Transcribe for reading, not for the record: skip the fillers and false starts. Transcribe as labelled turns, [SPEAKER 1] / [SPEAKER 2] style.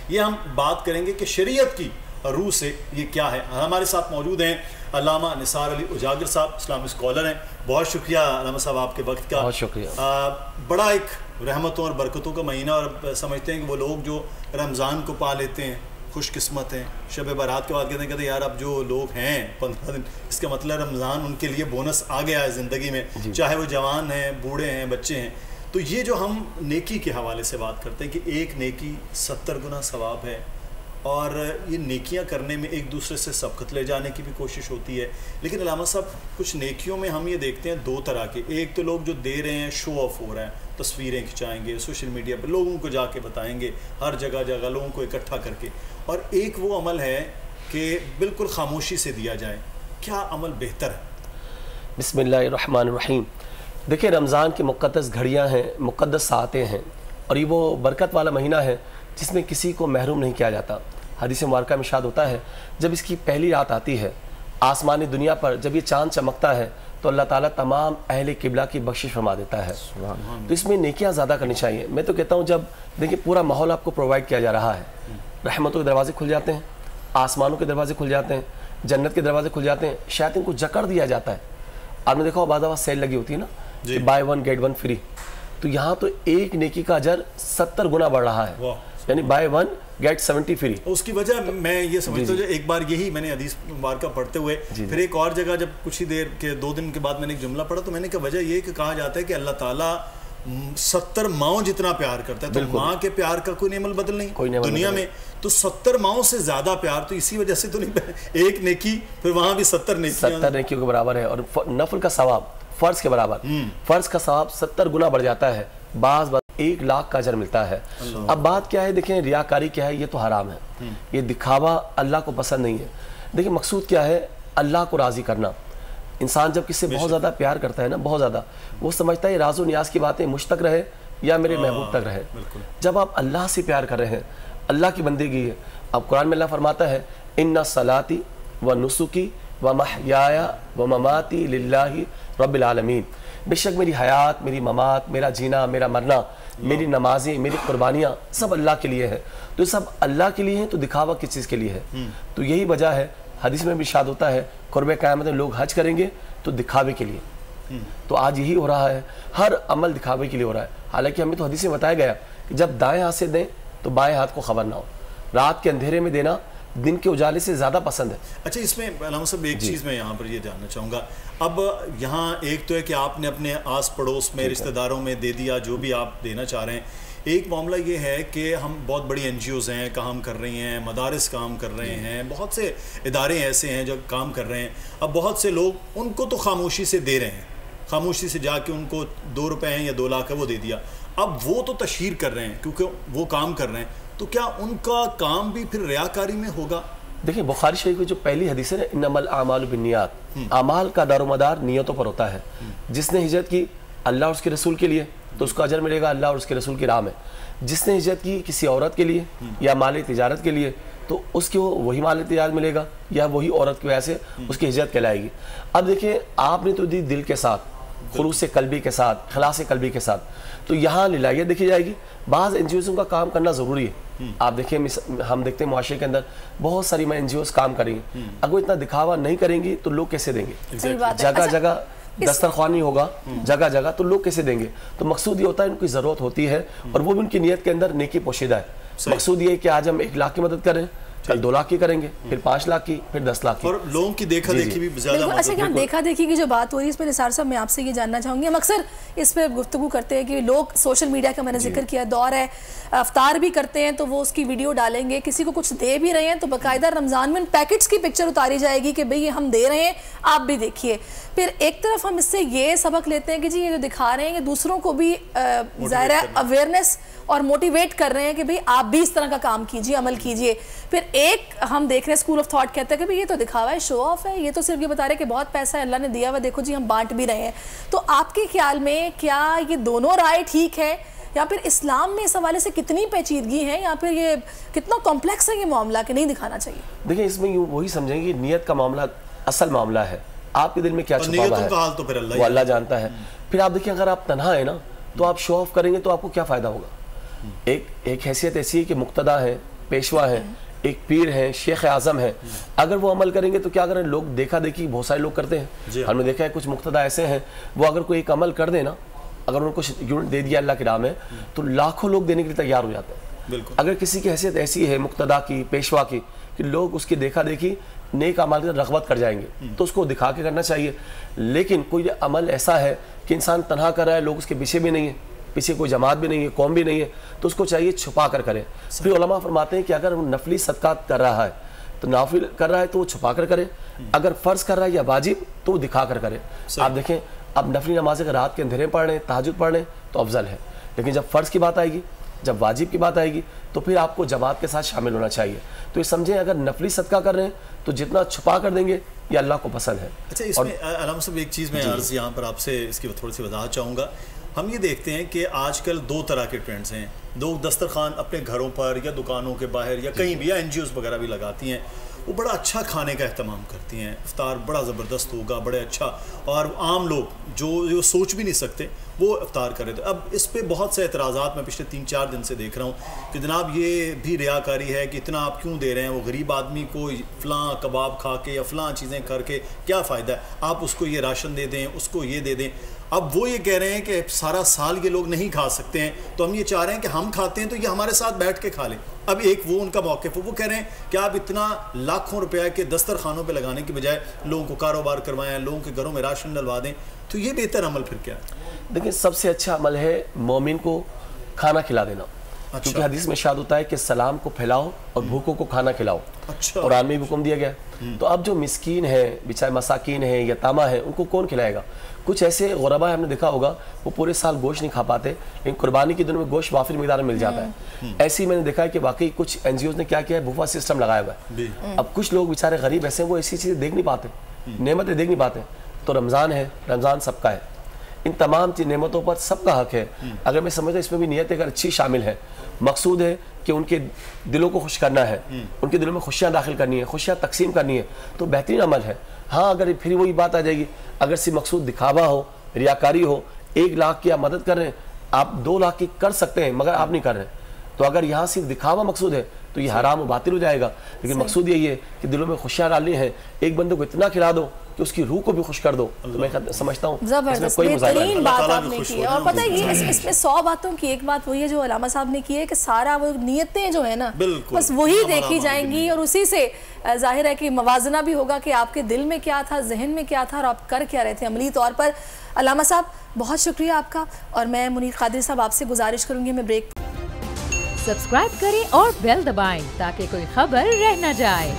[SPEAKER 1] یہ ہم بات کریں گے کہ شریعت کی روح سے یہ کیا ہے. ہمارے ساتھ موجود ہیں علامہ نثار علی اجاگر صاحب, اسلامک اسکالر ہیں. بہت شکریہ علامہ صاحب آپ کے وقت کا.
[SPEAKER 2] بہت شکریہ.
[SPEAKER 1] بڑا ایک رحمتوں اور برکتوں کا مہینہ, اور سمجھتے ہیں کہ وہ لوگ جو رمضان کو پا لیتے ہیں خوش قسمت ہیں. شب برات کے بعد کہتے ہیں یار اب جو لوگ ہیں 15 دن, اس کا مطلب رمضان ان کے لیے بونس آ گیا ہے زندگی میں, چاہے وہ جوان ہیں, بوڑھے ہیں, بچے ہیں. تو یہ جو ہم نیکی کے حوالے سے بات کرتے ہیں کہ ایک نیکی 70 گنا ثواب ہے, اور یہ نیکیاں کرنے میں ایک دوسرے سے سبقت لے جانے کی بھی کوشش ہوتی ہے. لیکن علامہ صاحب کچھ نیکیوں میں ہم یہ دیکھتے ہیں دو طرح کے. ایک تو لوگ جو دے رہے ہیں شو آف ہو رہا ہے, تصویریں کھنچائیں گے سوشل میڈیا پہ, لوگوں کو جا کے بتائیں گے ہر جگہ جگہ لوگوں کو اکٹھا کر کے. اور ایک وہ عمل ہے کہ بالکل خاموشی سے دیا جائے. کیا عمل بہتر ہے؟
[SPEAKER 2] بسم اللہ الرحمن الرحیم. دیکھیں رمضان کی مقدس گھڑیاں ہیں, مقدس ساعتیں ہیں, اور یہ وہ برکت والا مہینہ ہے جس میں کسی کو محروم نہیں کیا جاتا. حدیث مبارکہ میں ارشاد ہوتا ہے جب اس کی پہلی رات آتی ہے آسمانی دنیا پر, جب یہ چاند چمکتا ہے تو اللہ تعالیٰ تمام اہل قبلہ کی بخشش فرما دیتا ہے. تو اس میں نیکیاں زیادہ کرنی چاہیے. میں تو کہتا ہوں جب دیکھیں پورا ماحول آپ کو پرووائڈ کیا جا رہا ہے, رحمتوں کے دروازے کھل جاتے ہیں, آسمانوں کے دروازے کھل جاتے ہیں, جنت کے دروازے کھل جاتے ہیں, شیاطین کو جکڑ دیا جاتا ہے. آپ نے دیکھا بعض دفعہ سیل لگی ہوتی ہے نا, بائی 1 گیٹ 1 فری, تو یہاں تو ایک نیکی کا اجر 70 گنا بڑھ رہا ہے, یعنی بائی 1 گیٹ 70 فری.
[SPEAKER 1] اس کی وجہ میں یہ سمجھتا ہوں, ایک بار یہی میں نے حدیث مبارکہ پڑھتے ہوئے پھر ایک اور جگہ جب کچھ ہی دیر کے 2 دن کے بعد میں نے ایک جملہ پڑھا, تو میں نے کہا وجہ یہ کہ کہا جاتا ہے کہ اللہ تعالیٰ 70 ماؤں جتنا پیار کرتا ہے, تو ماں کے پیار کا کوئی نعمت بدل نہیں دنیا میں, تو 70 ماؤں سے زیادہ پیار, تو اسی وجہ سے تو نہیں ایک نیکی پھر وہاں بھی 70
[SPEAKER 2] نیکیوں کے برابر ہے. اور نفل کا ثواب فرض کے برابر, فرض کا ثواب 70 گنا بڑھ جاتا ہے, بعض 1 لاکھ کا اجر ملتا ہے. اب بات کیا ہے, دیکھیں ریاکاری کیا ہے, یہ تو حرام ہے, یہ دکھاوا اللہ کو پسند نہیں ہے. دیکھیں مقصود کیا ہے, اللہ کو راضی کرنا. انسان جب کسی سے بہت زیادہ پیار کرتا ہے نا, بہت زیادہ, وہ سمجھتا ہے راز و نیاز کی باتیں مجھ تک رہے یا میرے محبوب تک رہے. جب آپ اللہ سے پیار کر رہے ہیں, اللہ کی بندگی ہے. اب قرآن میں اللہ فرماتا ہے ان صلاتی و نسکی و محیایا و مماتی للہ رب العالمین, بے شک میری حیات, میری ممات, میرا جینا, میرا مرنا, میری نمازیں, میری قربانیاں سب اللہ کے لیے ہے. تو سب اللہ کے لیے ہیں, تو دکھاوا کس چیز کے لیے ہے؟ تو یہی وجہ ہے, حدیث میں بھی ارشاد ہوتا ہے قرب قیامت میں لوگ حج کریں گے تو دکھاوے کے لیے. تو آج یہی ہو رہا ہے, ہر عمل دکھاوے کے لیے ہو رہا ہے. حالانکہ ہمیں تو حدیث میں بتایا گیا کہ جب دائیں ہاتھ سے دیں تو بائیں ہاتھ کو خبر نہ ہو. رات کے اندھیرے میں دینا دن کے اجالے سے زیادہ پسند ہے.
[SPEAKER 1] اچھا, اس میں علامہ صاحب ایک چیز میں یہاں پر یہ جاننا چاہوں گا. اب یہاں ایک تو ہے کہ آپ نے اپنے آس پڑوس میں رشتہ داروں میں دے دیا جو بھی آپ دینا چاہ رہے ہیں. ایک معاملہ یہ ہے کہ ہم بہت بڑی این جی اوز ہیں, کام کر رہی ہیں, مدارس کام کر رہے ہیں, بہت سے ادارے ایسے ہیں جو کام کر رہے ہیں. اب بہت سے لوگ ان کو تو خاموشی سے دے رہے ہیں, خاموشی سے جا کے ان کو 2 روپے ہیں یا 2 لاکھ ہے وہ دے دیا. اب وہ تو تشہیر کر رہے ہیں کیونکہ وہ کام کر رہے ہیں, تو کیا ان کا کام بھی پھر ریاکاری میں ہوگا؟
[SPEAKER 2] دیکھیں بخاری شریف کی جو پہلی حدیث ہے نا, انما الاعمال بالنیات, اعمال کا دار و مدار نیتوں پر ہوتا ہے. جس نے ہجرت کی اللہ اور اس کے رسول کے لیے تو اس کو اجر ملے گا اللہ اور اس کے رسول کی راہ میں. جس نے ہجرت کی کسی عورت کے لیے یا مال تجارت کے لیے تو اس کو وہی مال تجارت ملے گا یا وہی عورت کی وجہ سے اس کی ہجرت کہلائے گی. اب دیکھیں آپ نے تو دی دل کے ساتھ, خلوص قلبی کے ساتھ, خلاص قلبی کے ساتھ, تو یہاں للہیت دیکھی جائے گی. بعض این جی اوز کا کام کرنا ضروری ہے. آپ دیکھیں ہم دیکھتے ہیں معاشرے کے اندر بہت ساری این جی اوز کام کریں گی, اگر وہ اتنا دکھاوا نہیں کریں گی تو لوگ کیسے دیں گے؟ جگہ جگہ دسترخوانی ہوگا جگہ جگہ, تو لوگ کیسے دیں گے؟ تو مقصود یہ ہوتا ہے ان کی ضرورت ہوتی ہے, اور وہ بھی ان کی نیت کے اندر نیکی پوشیدہ ہے. مقصود یہ ہے کہ آج ہم 1 لاکھ کی مدد کریں, کل 2 لاکھ کی کریں گے, پھر 5 لاکھ کی, پھر 10 لاکھ کی.
[SPEAKER 1] اور لوگوں کی دیکھا دیکھی بھی زیادہ.
[SPEAKER 3] اچھا کہ ہم دیکھا دیکھی کی جو بات ہو رہی ہے اس میں نثار صاحب میں آپ سے یہ جاننا چاہوں گی, ہم اکثر اس پہ گفتگو کرتے ہیں کہ لوگ سوشل میڈیا کا میں نے ذکر کیا دور ہے, افطار بھی کرتے ہیں تو وہ اس کی ویڈیو ڈالیں گے, کسی کو کچھ دے بھی رہے ہیں تو باقاعدہ رمضان میں پیکٹس کی پکچر اتاری جائے گی کہ بھئی یہ ہم دے رہے ہیں آپ بھی دیکھیے. پھر ایک طرف ہم اس سے یہ سبق لیتے ہیں کہ جی یہ جو دکھا رہے ہیں یہ دوسروں کو بھی ظاہر ہے اویئرنیس اور موٹیویٹ کر رہے ہیں کہ بھئی آپ بھی اس طرح کا کام کیجئے, عمل کیجئے. پھر ایک ہم دیکھ رہے ہیں اسکول آف تھاٹ کہتا ہے کہ بھئی یہ تو دکھاوا ہے, شو آف ہے, یہ تو صرف یہ بتا رہے ہیں کہ بہت پیسہ اللہ نے دیا ہوا, دیکھو جی ہم بانٹ بھی رہے ہیں. تو آپ کے خیال میں کیا یہ دونوں رائے ٹھیک ہے, یا پھر اسلام میں اس حوالے سے کتنی پیچیدگی ہے, یا پھر یہ کتنا کمپلیکس ہے یہ معاملہ کہ نہیں دکھانا چاہیے؟
[SPEAKER 2] دیکھیں اس میں وہی سمجھیں گے نیت کا معاملہ اصل معاملہ ہے. آپ کے دل میں کیا چھپا ہوا ہے وہ اللہ جانتا ہے. پھر آپ دیکھیں اگر آپ تنہا ہیں نا تو آپ شو آف کریں گے تو آپ کو کیا فائدہ ہوگا؟ ایک حیثیت ایسی ہے کہ مقتدیٰ ہیں, پیشوا ہیں، ایک پیر ہیں، شیخ اعظم ہیں، اگر وہ عمل کریں گے تو کیا کریں؟ لوگ دیکھا دیکھی بہت سارے لوگ کرتے ہیں، ہم نے دیکھا ہے کچھ مقتدی ایسے ہیں وہ اگر کوئی ایک عمل کر دے نا، اگر ان کو یونٹ دے دیا اللہ کے راہ میں تو لاکھوں لوگ دینے کے لیے تیار ہو جاتے ہیں۔ اگر کسی کی حیثیت ایسی ہے مقتدی کی، پیشوا کی، کہ لوگ اس کی دیکھا دیکھی نیک عمل کی رغبت کر جائیں گے تو اس کو دکھا کے کرنا چاہیے۔ لیکن کوئی عمل ایسا ہے کہ انسان تنہا کر رہا ہے، لوگ اس کے پیچھے بھی نہیں ہیں، پیچھے کوئی جماعت بھی نہیں ہے، قوم بھی نہیں ہے، تو اس کو چاہیے چھپا کر کرے۔ پھر علماء فرماتے ہیں کہ اگر وہ نفلی صدقات کر رہا ہے تو نافل کر رہا ہے تو وہ چھپا کر کرے، اگر فرض کر رہا ہے یا واجب تو وہ دکھا کر کرے۔ آپ دیکھیں اب نفلی نمازیں اگر رات کے اندھیرے پڑھ رہے ہیں، تہجد پڑھ رہے ہیں تو افضل ہے، لیکن جب فرض کی بات آئے گی، جب واجب کی بات آئے گی تو پھر آپ کو جماعت کے ساتھ شامل ہونا چاہیے۔ تو یہ سمجھیں اگر نفلی صدقہ کر رہے ہیں تو جتنا چھپا کر دیں گے یہ اللہ کو پسند ہے۔
[SPEAKER 1] اچھا اس میں علامہ صاحب ایک چیز میں عرض یہاں پر آپ سے اس کی تھوڑی سی وضاحت چاہوں گا۔ ہم یہ دیکھتے ہیں کہ آج کل دو طرح کے ٹرینڈز ہیں، لوگ دسترخوان اپنے گھروں پر یا دکانوں کے باہر یا کہیں بھی، یا NGOs وغیرہ بھی لگاتی ہیں، وہ بڑا اچھا کھانے کا اہتمام کرتی ہیں، افطار بڑا زبردست ہوگا، بڑے اچھا، اور عام لوگ جو سوچ بھی نہیں سکتے وہ افطار کر رہے تھے۔ اب اس پہ بہت سے اعتراضات میں پچھلے 3-4 دن سے دیکھ رہا ہوں کہ جناب یہ بھی ریاکاری ہے کہ اتنا آپ کیوں دے رہے ہیں، وہ غریب آدمی کو فلاں کباب کھا کے یا فلاں چیزیں کر کے کیا فائدہ ہے، آپ اس کو یہ راشن دے دیں، اس کو یہ دے دیں۔ اب وہ یہ کہہ رہے ہیں کہ سارا سال یہ لوگ نہیں کھا سکتے ہیں، تو ہم یہ چاہ رہے ہیں کہ ہم کھاتے ہیں تو یہ ہمارے ساتھ بیٹھ کے کھا لیں۔ اب ایک وہ ان کا موقف ہے، وہ کہہ رہے ہیں کہ آپ اتنا لاکھوں روپے کے دسترخوانوں پہ لگانے کی بجائے لوگوں کو کاروبار کروائیں، لوگوں کے گھروں میں راشن ڈلوا دیں، تو یہ بہتر عمل پھر کیا ہے؟
[SPEAKER 2] دیکھیں سب سے اچھا عمل ہے مومن کو کھانا کھلا دینا، کیونکہ حدیث میں ارشاد ہوتا ہے کہ سلام کو پھیلاؤ اور بھوکوں کو کھانا کھلاؤ، قرآن میں بھی حکم دیا گیا۔ تو اب جو مسکین ہے، بیچارے مساکین ہیں، یتامہ ہیں، ان کو کون کھلائے گا؟ کچھ ایسے غربا ہم نے دیکھا ہوگا وہ پورے سال گوشت نہیں کھا پاتے، لیکن قربانی کے دنوں میں گوشت وافر مقدار میں مل جاتا ہے۔ ایسے ہی میں نے دیکھا ہے کہ واقعی کچھ NGOs نے کیا کیا ہے، بوفا سسٹم لگایا ہوا ہے۔ اب کچھ لوگ بیچارے غریب ایسے ہیں وہ ایسی چیزیں دیکھ نہیں پاتے، نعمتیں دیکھ نہیں پاتے، تو رمضان ہے، رمضان سب کا ہے، ان تمام نعمتوں پر سب کا حق ہے۔ اگر میں سمجھتا ہوں اس میں بھی نیت اگر اچھی شامل ہے، مقصود ہے کہ ان کے دلوں کو خوش کرنا ہے، ان کے دلوں میں خوشیاں داخل کرنی ہے، خوشیاں تقسیم کرنی ہے، تو بہترین عمل ہے۔ ہاں اگر پھر وہی بات آ جائے گی، اگر صرف مقصود دکھاوا ہو، ریاکاری ہو، 1 لاکھ کی آپ مدد کر رہے ہیں، آپ 2 لاکھ کی کر سکتے ہیں مگر آپ نہیں کر رہے، تو اگر یہاں صرف دکھاوا مقصود ہے تو یہ حرام و باطل ہو جائے گا۔ لیکن مقصود یہی ہے کہ دلوں میں خوشیاں ڈالنی ہے، ایک بندے کو اتنا کھلا دو کہ اس کی روح کو بھی خوش کر دو، تو میں سمجھتا ہوں
[SPEAKER 3] زبردست بہترین بات آپ نے کی ہے۔ اور پتہ ہے یہ اس میں 100 باتوں کی ایک بات وہی ہے جو علامہ صاحب نے کی ہے کہ سارا وہ نیتیں جو ہیں نا بس وہی دیکھی جائیں گی، اور اسی سے ظاہر ہے کہ موازنہ بھی ہوگا کہ آپ کے دل میں کیا تھا، ذہن میں کیا تھا، اور آپ کر کیا رہے تھے عملی طور پر۔ علامہ صاحب بہت شکریہ آپ کا، اور میں منیر قادری صاحب آپ سے گزارش کروں گی میں بریک
[SPEAKER 4] سبسکرائب کریں اور بیل دبائیں تاکہ کوئی خبر رہ نہ جائے۔